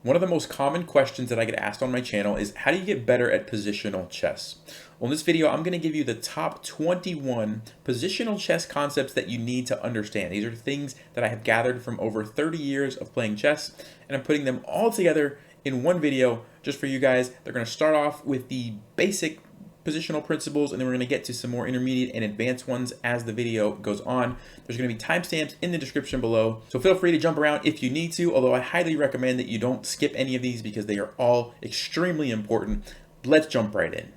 One of the most common questions that I get asked on my channel is how do you get better at positional chess? Well, in this video, I'm going to give you the top 21 positional chess concepts that you need to understand. These are things that I have gathered from over 30 years of playing chess, and I'm putting them all together in one video just for you guys. They're going to start off with the basic positional principles, and then we're going to get to some more intermediate and advanced ones as the video goes on. There's going to be timestamps in the description below, so feel free to jump around if you need to, although I highly recommend that you don't skip any of these because they are all extremely important. Let's jump right in.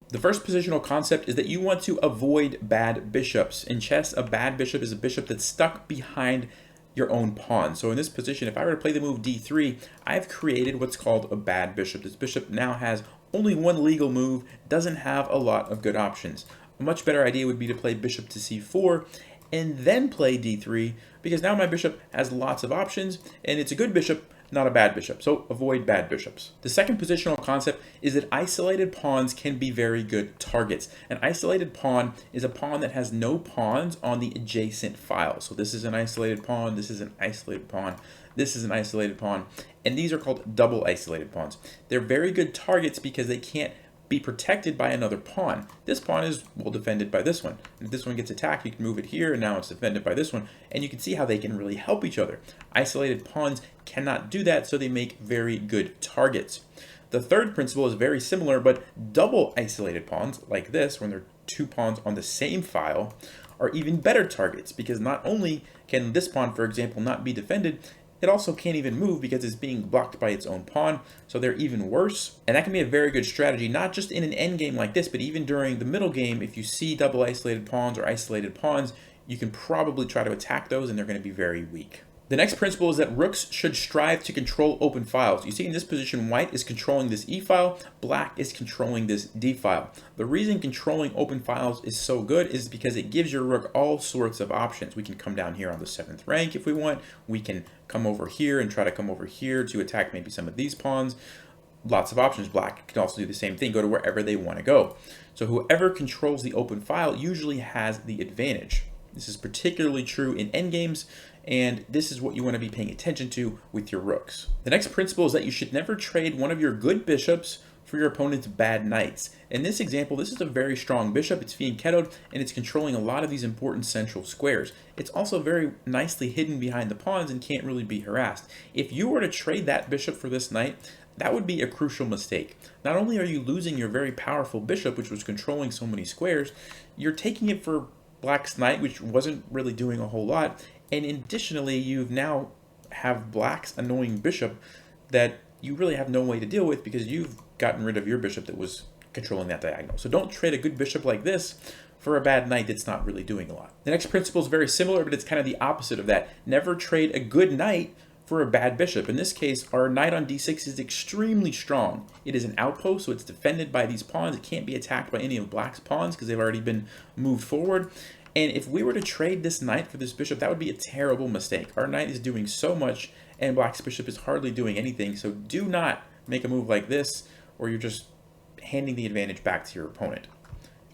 The first positional concept is that you want to avoid bad bishops. In chess, a bad bishop is a bishop that's stuck behind your own pawn. So in this position, if I were to play the move d3, I've created what's called a bad bishop. This bishop now has only one legal move, doesn't have a lot of good options. A much better idea would be to play bishop to c4 and then play d3, because now my bishop has lots of options and it's a good bishop, not a bad bishop. So avoid bad bishops. The second positional concept is that isolated pawns can be very good targets. An isolated pawn is a pawn that has no pawns on the adjacent file. So this is an isolated pawn, this is an isolated pawn, this is an isolated pawn, and these are called double isolated pawns. They're very good targets because they can't be protected by another pawn. This pawn is well defended by this one. If this one gets attacked, you can move it here, and now it's defended by this one, and you can see how they can really help each other. Isolated pawns cannot do that, so they make very good targets. The third principle is very similar, but double isolated pawns, like this, when they're two pawns on the same file, are even better targets, because not only can this pawn, for example, not be defended, it also can't even move because it's being blocked by its own pawn, so they're even worse. And that can be a very good strategy, not just in an endgame like this, but even during the middle game. If you see double isolated pawns or isolated pawns, you can probably try to attack those and they're going to be very weak. The next principle is that rooks should strive to control open files. You see in this position, white is controlling this E file, black is controlling this D file. The reason controlling open files is so good is because it gives your rook all sorts of options. We can come down here on the 7th rank if we want. We can come over here and try to come over here to attack maybe some of these pawns. Lots of options. Black can also do the same thing, go to wherever they want to go. So whoever controls the open file usually has the advantage. This is particularly true in endgames, and this is what you want to be paying attention to with your rooks. The next principle is that you should never trade one of your good bishops for your opponent's bad knights. In this example, this is a very strong bishop. It's fianchettoed, and it's controlling a lot of these important central squares. It's also very nicely hidden behind the pawns and can't really be harassed. If you were to trade that bishop for this knight, that would be a crucial mistake. Not only are you losing your very powerful bishop, which was controlling so many squares, you're taking it for black's knight, which wasn't really doing a whole lot, and additionally you've now have black's annoying bishop that you really have no way to deal with because you've gotten rid of your bishop that was controlling that diagonal. So don't trade a good bishop like this for a bad knight that's not really doing a lot. The next principle is very similar, but it's kind of the opposite of that. Never trade a good knight for a bad bishop. In this case, our knight on d6 is extremely strong. It is an outpost, so it's defended by these pawns. It can't be attacked by any of black's pawns because they've already been moved forward. And if we were to trade this knight for this bishop, that would be a terrible mistake. Our knight is doing so much, and black's bishop is hardly doing anything. So do not make a move like this, or you're just handing the advantage back to your opponent.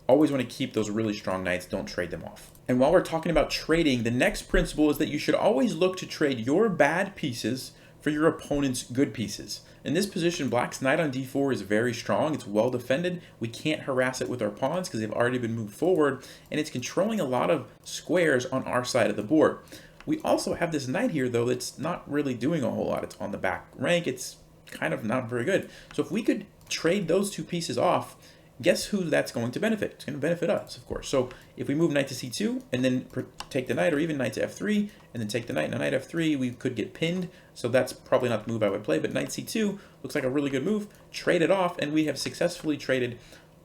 Always want to keep those really strong knights. Don't trade them off. And while we're talking about trading, the next principle is that you should always look to trade your bad pieces for your opponent's good pieces. In this position, black's knight on d4 is very strong. It's well defended. We can't harass it with our pawns because they've already been moved forward, and it's controlling a lot of squares on our side of the board. We also have this knight here, though, that's not really doing a whole lot. It's on the back rank. It's kind of not very good. So if we could trade those two pieces off, guess who that's going to benefit? It's going to benefit us, of course. So if we move knight to c2 and then take the knight, or even knight to f3 and then take the knight, and knight f3, we could get pinned. So that's probably not the move I would play, but knight c2 looks like a really good move. Trade it off, and we have successfully traded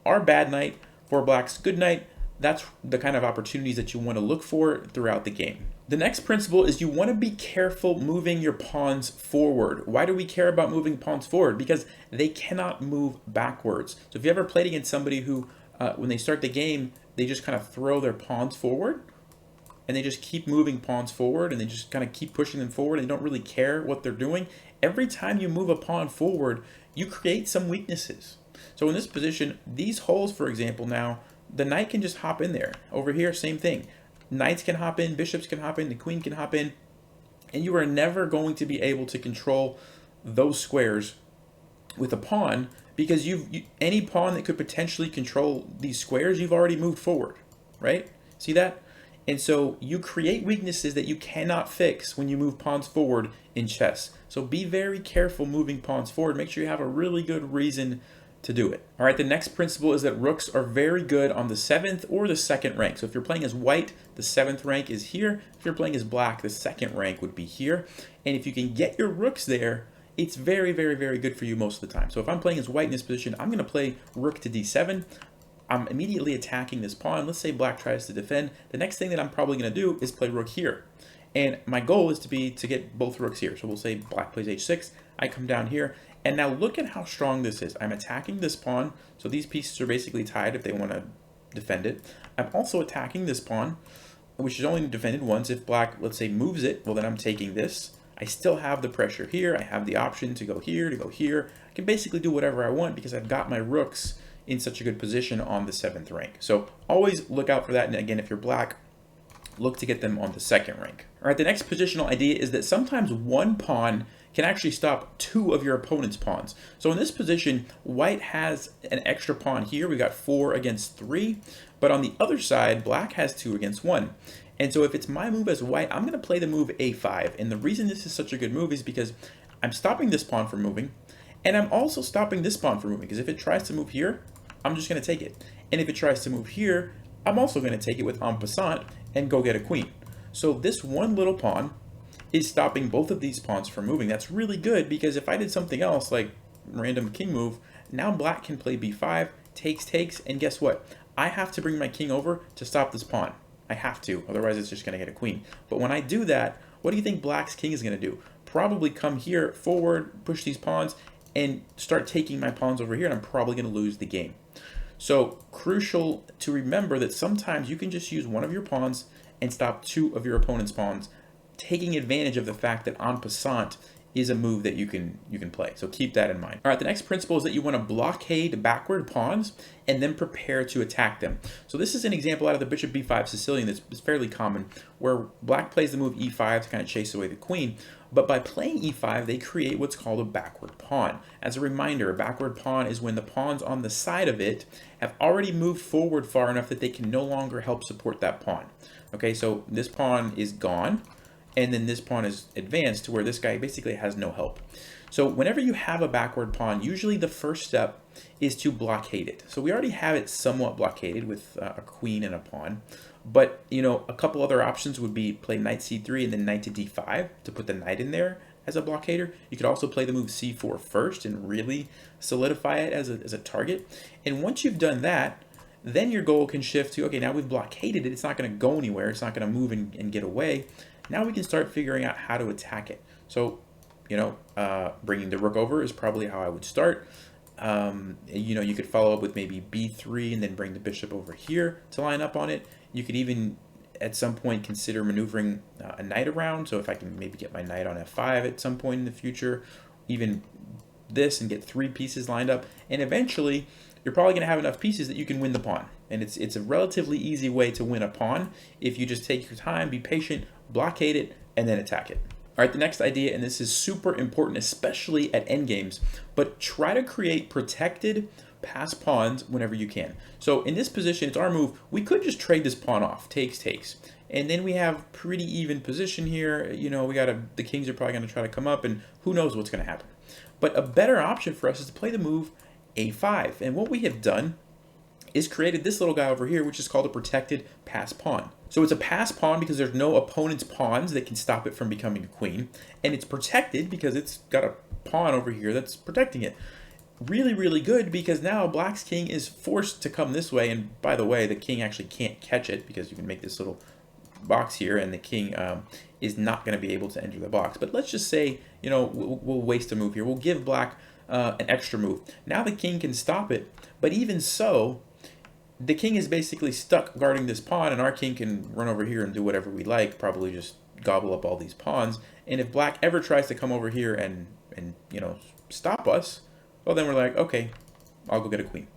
our bad knight for black's good knight. That's the kind of opportunities that you want to look for throughout the game. The next principle is you want to be careful moving your pawns forward. Why do we care about moving pawns forward? Because they cannot move backwards. So if you ever played against somebody who, when they start the game, they just kind of throw their pawns forward, and they just keep moving pawns forward, and they just kind of keep pushing them forward, and they don't really care what they're doing. Every time you move a pawn forward, you create some weaknesses. So in this position, these holes, for example, now, the knight can just hop in there. Over here, same thing. Knights can hop in, bishops can hop in, the queen can hop in. And you are never going to be able to control those squares with a pawn, because any pawn that could potentially control these squares, you've already moved forward, right? See that? And so you create weaknesses that you cannot fix when you move pawns forward in chess. So be very careful moving pawns forward. Make sure you have a really good reason to do it. All right, the next principle is that rooks are very good on the 7th or the 2nd rank. So if you're playing as white, the 7th rank is here. If you're playing as black, the 2nd rank would be here. And if you can get your rooks there, it's very, very, very good for you most of the time. So if I'm playing as white in this position, I'm going to play rook to d7. I'm immediately attacking this pawn. Let's say black tries to defend. The next thing that I'm probably going to do is play rook here. And my goal is to get both rooks here. So we'll say black plays h6. I come down here. And now look at how strong this is. I'm attacking this pawn. So these pieces are basically tied if they want to defend it. I'm also attacking this pawn, which is only defended once. If black, let's say, moves it, well, then I'm taking this. I still have the pressure here. I have the option to go here, to go here. I can basically do whatever I want because I've got my rooks in such a good position on the 7th rank. So always look out for that. And again, if you're black, look to get them on the 2nd rank. All right, the next positional idea is that sometimes one pawn can actually stop 2 of your opponent's pawns. So in this position, white has an extra pawn here. We got 4 against 3, but on the other side, black has 2 against 1. And so if it's my move as white, I'm going to play the move a5. And the reason this is such a good move is because I'm stopping this pawn from moving, and I'm also stopping this pawn from moving, because if it tries to move here, I'm just going to take it. And if it tries to move here, I'm also going to take it with en passant and go get a queen. So this one little pawn is stopping both of these pawns from moving. That's really good, because if I did something else like random king move, now black can play b5, takes, and guess what? I have to bring my king over to stop this pawn. I have to, otherwise it's just going to get a queen. But when I do that, what do you think black's king is going to do? Probably come here forward, push these pawns, and start taking my pawns over here, and I'm probably going to lose the game. So crucial to remember that sometimes you can just use one of your pawns and stop 2 of your opponent's pawns, taking advantage of the fact that en passant is a move that you can play. So keep that in mind. All right, the next principle is that you want to blockade backward pawns and then prepare to attack them. So this is an example out of the bishop b5 Sicilian that's fairly common, where black plays the move e5 to kind of chase away the queen. But by playing e5, they create what's called a backward pawn. As a reminder, a backward pawn is when the pawns on the side of it have already moved forward far enough that they can no longer help support that pawn. Okay, so this pawn is gone, and then this pawn is advanced to where this guy basically has no help. So whenever you have a backward pawn, usually the first step is to blockade it. So we already have it somewhat blockaded with a queen and a pawn. But, you know, a couple other options would be play knight c3 and then knight to d5 to put the knight in there as a blockader. You could also play the move c4 first and really solidify it as a target. And once you've done that, then your goal can shift to, okay, now we've blockaded it. It's not going to go anywhere. It's not going to move and get away. Now we can start figuring out how to attack it. So, you know, bringing the rook over is probably how I would start. You know, you could follow up with maybe b3 and then bring the bishop over here to line up on it. You could even, at some point, consider maneuvering a knight around. So if I can maybe get my knight on f5 at some point in the future, even this, and get 3 pieces lined up. And eventually, you're probably going to have enough pieces that you can win the pawn. And it's a relatively easy way to win a pawn if you just take your time, be patient, blockade it, and then attack it. All right, the next idea, and this is super important, especially at endgames, but try to create protected pass pawns whenever you can. So in this position, it's our move. We could just trade this pawn off, takes. And then we have pretty even position here. You know, the kings are probably going to try to come up, and who knows what's going to happen. But a better option for us is to play the move a5. And what we have done is created this little guy over here, which is called a protected pass pawn. So it's a pass pawn because there's no opponent's pawns that can stop it from becoming a queen. And it's protected because it's got a pawn over here that's protecting it. Really, really good, because now black's king is forced to come this way. And by the way, the king actually can't catch it because you can make this little box here, and the king is not going to be able to enter the box. But let's just say, you know, we'll waste a move here. We'll give black an extra move. Now the king can stop it, but even so, the king is basically stuck guarding this pawn, and our king can run over here and do whatever we like, probably just gobble up all these pawns. And if black ever tries to come over here and you know, stop us, well, then we're like, okay, I'll go get a queen.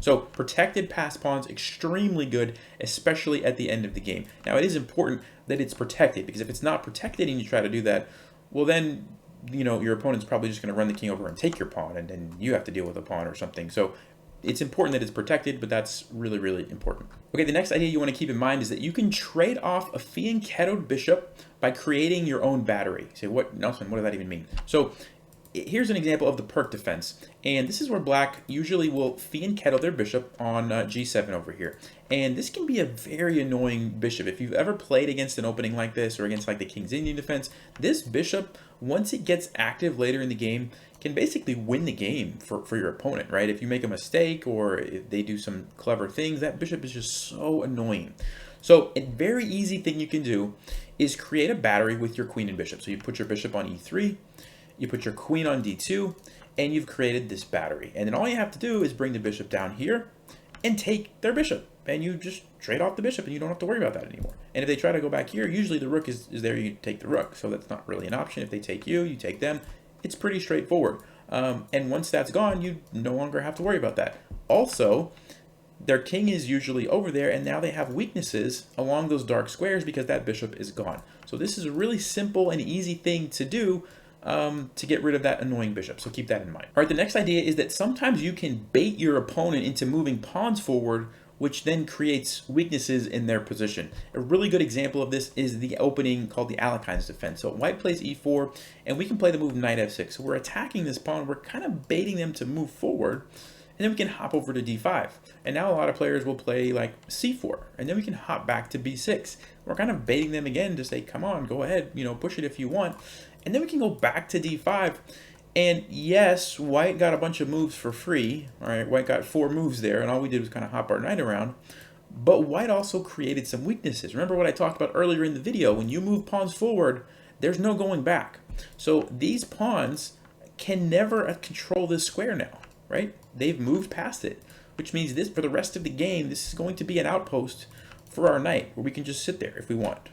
So protected passed pawns, extremely good, especially at the end of the game. Now it is important that it's protected, because if it's not protected and you try to do that, well then, you know, your opponent's probably just going to run the king over and take your pawn, and then you have to deal with a pawn or something. So it's important that it's protected, but that's really, really important. Okay, the next idea you want to keep in mind is that you can trade off a fianchettoed bishop by creating your own battery. You say, what, Nelson, what does that even mean? So here's an example of the perk defense, and this is where black usually will fianchetto their bishop on g7 over here. And this can be a very annoying bishop. If you've ever played against an opening like this, or against like the King's Indian defense, this bishop, once it gets active later in the game, can basically win the game for your opponent, right? If you make a mistake or if they do some clever things, that bishop is just so annoying. So a very easy thing you can do is create a battery with your queen and bishop. So you put your bishop on e3, you put your queen on d2, and you've created this battery. And then all you have to do is bring the bishop down here and take their bishop. And you just trade off the bishop and you don't have to worry about that anymore. And if they try to go back here, usually the rook is there, you take the rook. So that's not really an option. If they take you, you take them. It's pretty straightforward. And once that's gone, you no longer have to worry about that. Also, their king is usually over there, and now they have weaknesses along those dark squares because that bishop is gone. So this is a really simple and easy thing to do to get rid of that annoying bishop. So keep that in mind. All right, the next idea is that sometimes you can bait your opponent into moving pawns forward, which then creates weaknesses in their position. A really good example of this is the opening called the Alekhines defense. So white plays e4, and we can play the move knight f6. So we're attacking this pawn, we're kind of baiting them to move forward, and then we can hop over to d5. And now a lot of players will play like c4, and then we can hop back to b6. We're kind of baiting them again to say, come on, go ahead, you know, push it if you want. And then we can go back to d5. And yes, white got a bunch of moves for free. All right, white got 4 moves there, and all we did was kind of hop our knight around. But white also created some weaknesses. Remember what I talked about earlier in the video? When you move pawns forward, there's no going back. So these pawns can never control this square now, right? They've moved past it, which means this, for the rest of the game, this is going to be an outpost for our knight, where we can just sit there if we want.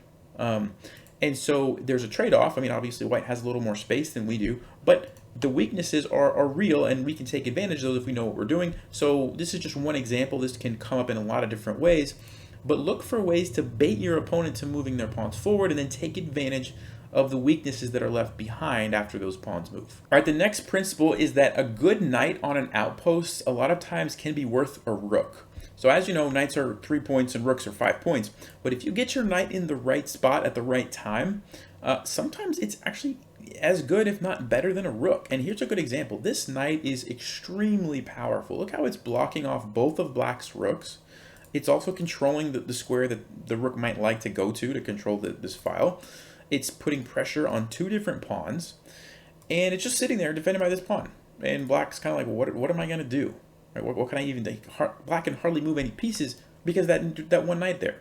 And so there's a trade-off. I mean, obviously white has a little more space than we do, but the weaknesses are real, and we can take advantage of those if we know what we're doing. So this is just one example. This can come up in a lot of different ways, but look for ways to bait your opponent to moving their pawns forward, and then take advantage of the weaknesses that are left behind after those pawns move. All right, the next principle is that a good knight on an outpost a lot of times can be worth a rook. So as you know, knights are 3 points and rooks are 5 points. But if you get your knight in the right spot at the right time, sometimes it's actually as good, if not better, than a rook. And here's a good example. This knight is extremely powerful. Look how it's blocking off both of black's rooks. It's also controlling the square that the rook might like to go to control this file. It's putting pressure on 2 different pawns. And it's just sitting there defended by this pawn. And black's kind of like, what am I going to do? What can I even do? Black can hardly move any pieces because that one knight there.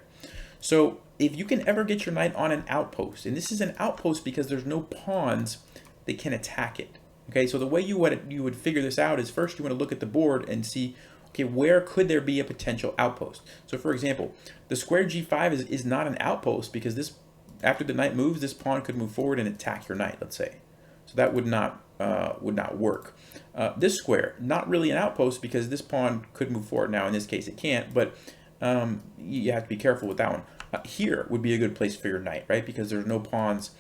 So if you can ever get your knight on an outpost, and this is an outpost because there's no pawns that can attack it. Okay, so the way you would figure this out is first you want to look at the board and see, okay, where could there be a potential outpost? So for example, the square g5 is not an outpost because this, after the knight moves, this pawn could move forward and attack your knight, let's say. So that would not work. This square, not really an outpost because this pawn could move forward. Now in this case it can't, but you have to be careful with that one. Here would be a good place for your knight, right? Because there's no pawns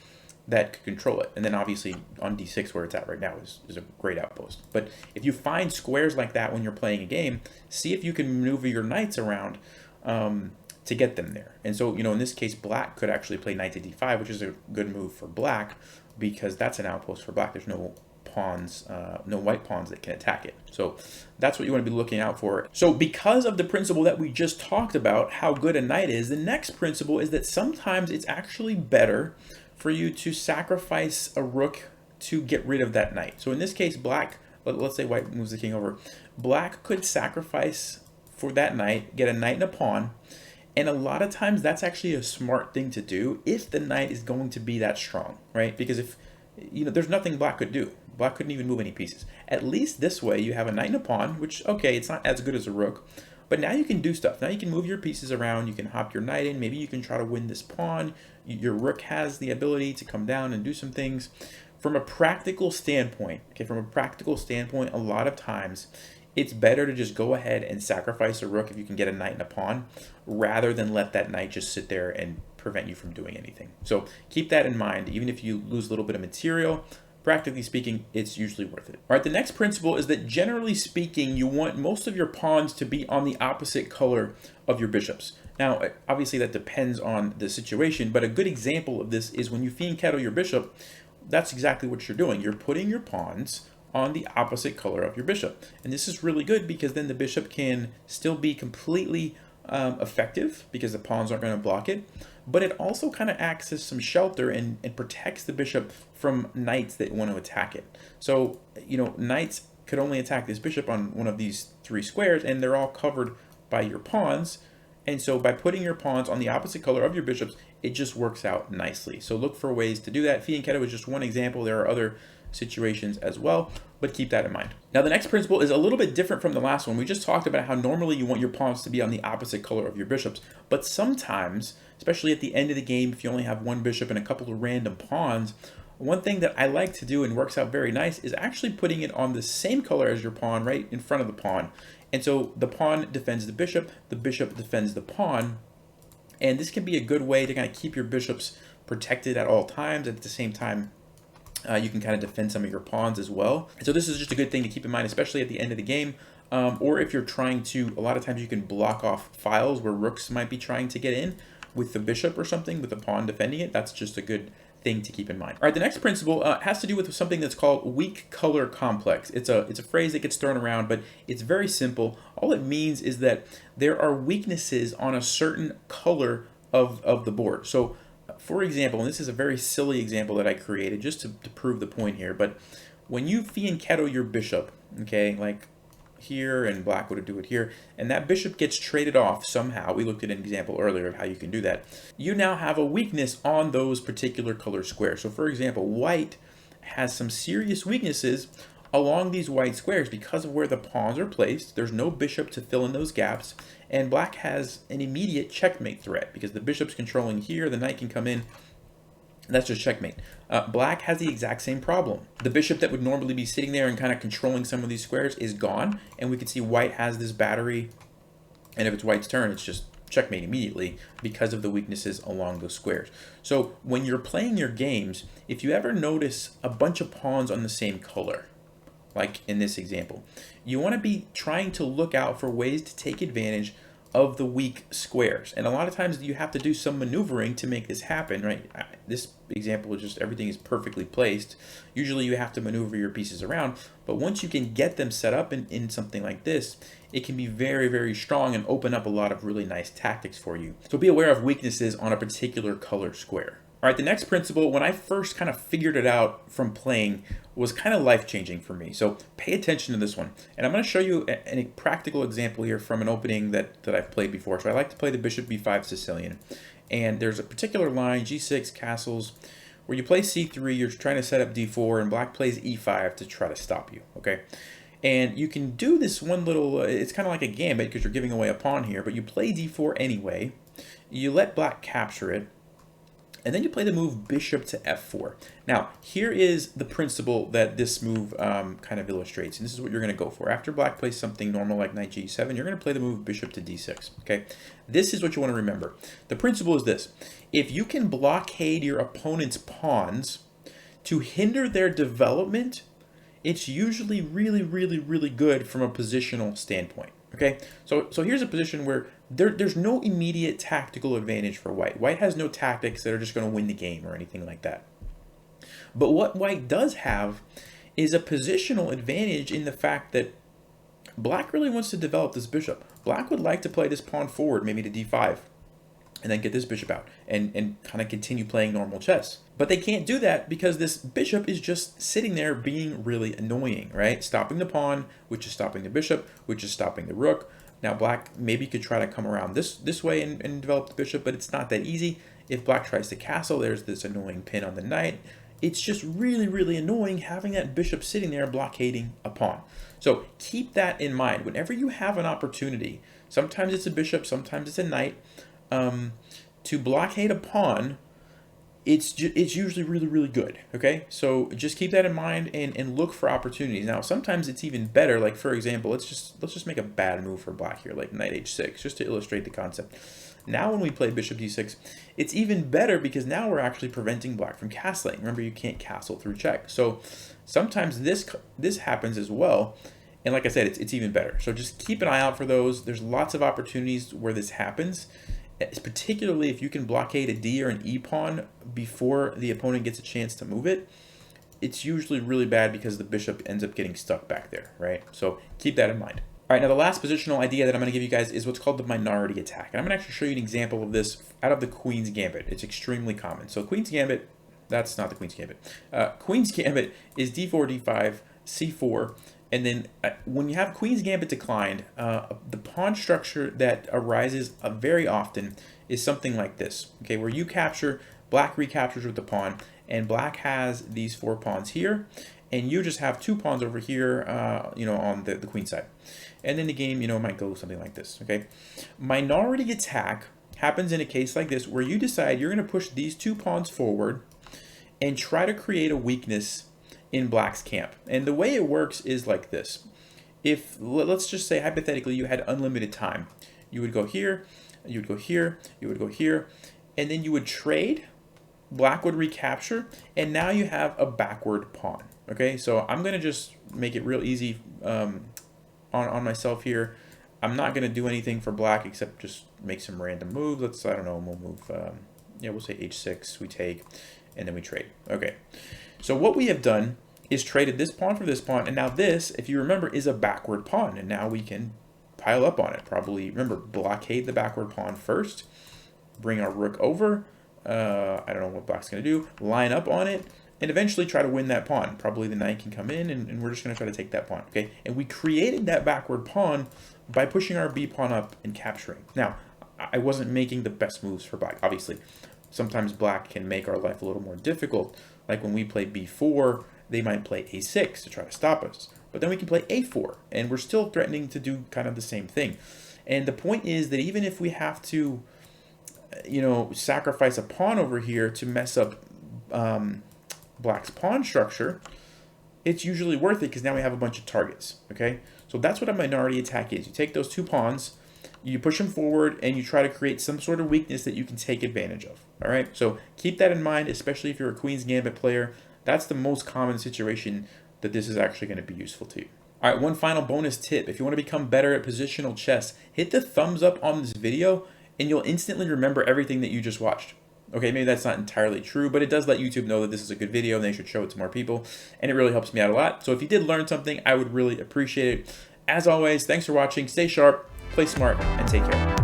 that could control it. And then obviously on d6 where it's at right now is a great outpost. But if you find squares like that when you're playing a game, see if you can maneuver your knights around to get them there. And so, you know, in this case, black could actually play knight to d5, which is a good move for black because that's an outpost for black. There's no pawns, no white pawns that can attack it. So that's what you want to be looking out for. So because of the principle that we just talked about, how good a knight is, the next principle is that sometimes it's actually better for you to sacrifice a rook to get rid of that knight. So in this case, black, let's say white moves the king over, black could sacrifice for that knight, get a knight and a pawn, and a lot of times that's actually a smart thing to do if the knight is going to be that strong, right? Because if, you know, there's nothing black could do. Black couldn't even move any pieces. At least this way you have a knight and a pawn, which, okay, it's not as good as a rook, but now you can do stuff. Now you can move your pieces around, you can hop your knight in, maybe you can try to win this pawn. Your rook has the ability to come down and do some things. From a practical standpoint, okay, from a practical standpoint, a lot of times it's better to just go ahead and sacrifice a rook if you can get a knight and a pawn, rather than let that knight just sit there and prevent you from doing anything. So keep that in mind. Even if you lose a little bit of material, practically speaking, it's usually worth it. All right, the next principle is that generally speaking, you want most of your pawns to be on the opposite color of your bishops. Now, obviously that depends on the situation, but a good example of this is when you fianchetto your bishop, that's exactly what you're doing. You're putting your pawns on the opposite color of your bishop. And this is really good because then the bishop can still be completely effective because the pawns aren't going to block it, but it also kind of acts as some shelter and protects the bishop from knights that want to attack it. So, you know, knights could only attack this bishop on one of these three squares, and they're all covered by your pawns. And so by putting your pawns on the opposite color of your bishops, it just works out nicely. So look for ways to do that. Fianchetto is just one example. There are other situations as well, but keep that in mind. Now, the next principle is a little bit different from the last one. We just talked about how normally you want your pawns to be on the opposite color of your bishops, but sometimes, especially at the end of the game, if you only have one bishop and a couple of random pawns, one thing that I like to do and works out very nice is actually putting it on the same color as your pawn right in front of the pawn. And so the pawn defends the bishop defends the pawn, and this can be a good way to kind of keep your bishops protected at all times. At the same time, you can kind of defend some of your pawns as well. And so this is just a good thing to keep in mind, especially at the end of the game. Or if you're trying to, a lot of times you can block off files where rooks might be trying to get in with the bishop or something, with the pawn defending it. That's just a good thing to keep in mind. All right, the next principle has to do with something that's called weak color complex. It's a phrase that gets thrown around, but it's very simple. All it means is that there are weaknesses on a certain color of the board. So for example, and this is a very silly example that I created just to prove the point here, but when you fianchetto your bishop, okay, like here, and black would do it here, and that bishop gets traded off somehow, we looked at an example earlier of how you can do that, you now have a weakness on those particular color squares. So for example, white has some serious weaknesses along these white squares because of where the pawns are placed. There's no bishop to fill in those gaps, and black has an immediate checkmate threat because the bishop's controlling here, the knight can come in. That's just checkmate. Black has the exact same problem. The bishop that would normally be sitting there and kind of controlling some of these squares is gone, and we can see white has this battery, and if it's white's turn, it's just checkmate immediately because of the weaknesses along those squares. So when you're playing your games, if you ever notice a bunch of pawns on the same color, like in this example, you want to be trying to look out for ways to take advantage of the weak squares. And a lot of times you have to do some maneuvering to make this happen, right? This example is just everything is perfectly placed. Usually you have to maneuver your pieces around, but once you can get them set up in something like this, it can be very, very strong and open up a lot of really nice tactics for you. So be aware of weaknesses on a particular color square. All right, the next principle, when I first kind of figured it out from playing, was kind of life-changing for me. So pay attention to this one. And I'm going to show you a practical example here from an opening that I've played before. So I like to play the bishop b5 Sicilian. And there's a particular line, g6 castles, where you play c3, you're trying to set up d4, and black plays e5 to try to stop you, okay? And you can do this one little, it's kind of like a gambit because you're giving away a pawn here, but you play d4 anyway. You let black capture it, and then you play the move bishop to f4. Now, here is the principle that this move kind of illustrates, and this is what you're going to go for. After black plays something normal like knight g7, you're going to play the move bishop to d6, okay? This is what you want to remember. The principle is this. If you can blockade your opponent's pawns to hinder their development, it's usually really, really, really good from a positional standpoint, okay? So here's a position where there's no immediate tactical advantage for white. White has no tactics that are just going to win the game or anything like that. But what white does have is a positional advantage in the fact that black really wants to develop this bishop. Black would like to play this pawn forward, maybe to d5, and then get this bishop out and kind of continue playing normal chess. But they can't do that because this bishop is just sitting there being really annoying, right? Stopping the pawn, which is stopping the bishop, which is stopping the rook. Now black maybe could try to come around this way and develop the bishop, but it's not that easy. If black tries to castle, there's this annoying pin on the knight. It's just really, really annoying having that bishop sitting there blockading a pawn. So keep that in mind. Whenever you have an opportunity, sometimes it's a bishop, sometimes it's a knight, to blockade a pawn, it's usually really, really good. Okay, so just keep that in mind and look for opportunities. Now, sometimes it's even better. Like for example, let's just make a bad move for black here, like knight h6, just to illustrate the concept. Now, when we play bishop d6, it's even better because now we're actually preventing black from castling. Remember, you can't castle through check. So sometimes this happens as well. And like I said, it's even better. So just keep an eye out for those. There's lots of opportunities where this happens, particularly if you can blockade a D or an E pawn before the opponent gets a chance to move it. It's usually really bad because the bishop ends up getting stuck back there, right? So keep that in mind. All right, now the last positional idea that I'm going to give you guys is what's called the minority attack. And I'm going to actually show you an example of this out of the Queen's Gambit. It's extremely common. So Queen's Gambit, that's not the Queen's Gambit. Queen's Gambit is d4, d5, c4, and then when you have Queen's Gambit declined, the pawn structure that arises very often is something like this, okay, where you capture, black recaptures with the pawn, and black has these 4 pawns here, and you just have 2 pawns over here, you know, on the queen side. And then the game, you know, might go something like this, okay? Minority attack happens in a case like this where you decide you're going to push these 2 pawns forward and try to create a weakness in black's camp. And the way it works is like this. If, let's just say hypothetically, you had unlimited time. You would go here, you would go here, you would go here, and then you would trade, black would recapture, and now you have a backward pawn, okay? So I'm going to just make it real easy on myself here. I'm not going to do anything for black except just make some random moves. Let's, I don't know, we'll move, yeah, we'll say h6, we take, and then we trade. Okay, so what we have done is traded this pawn for this pawn, and now this, if you remember, is a backward pawn, and now we can pile up on it. Probably, remember, blockade the backward pawn first, bring our rook over, I don't know what black's going to do, line up on it, and eventually try to win that pawn. Probably the knight can come in, and we're just going to try to take that pawn, okay? And we created that backward pawn by pushing our b pawn up and capturing. Now, I wasn't making the best moves for black, obviously. Sometimes black can make our life a little more difficult. Like when we play b4, they might play a6 to try to stop us. But then we can play a4, and we're still threatening to do kind of the same thing. And the point is that even if we have to, you know, sacrifice a pawn over here to mess up black's pawn structure, it's usually worth it because now we have a bunch of targets, okay? So that's what a minority attack is. You take those 2 pawns, you push them forward, and you try to create some sort of weakness that you can take advantage of, all right? So keep that in mind, especially if you're a Queen's Gambit player. That's the most common situation that this is actually going to be useful to you. All right, one final bonus tip. If you want to become better at positional chess, hit the thumbs up on this video, and you'll instantly remember everything that you just watched. Okay, maybe that's not entirely true, but it does let YouTube know that this is a good video and they should show it to more people, and it really helps me out a lot. So if you did learn something, I would really appreciate it. As always, thanks for watching. Stay sharp, play smart, and take care.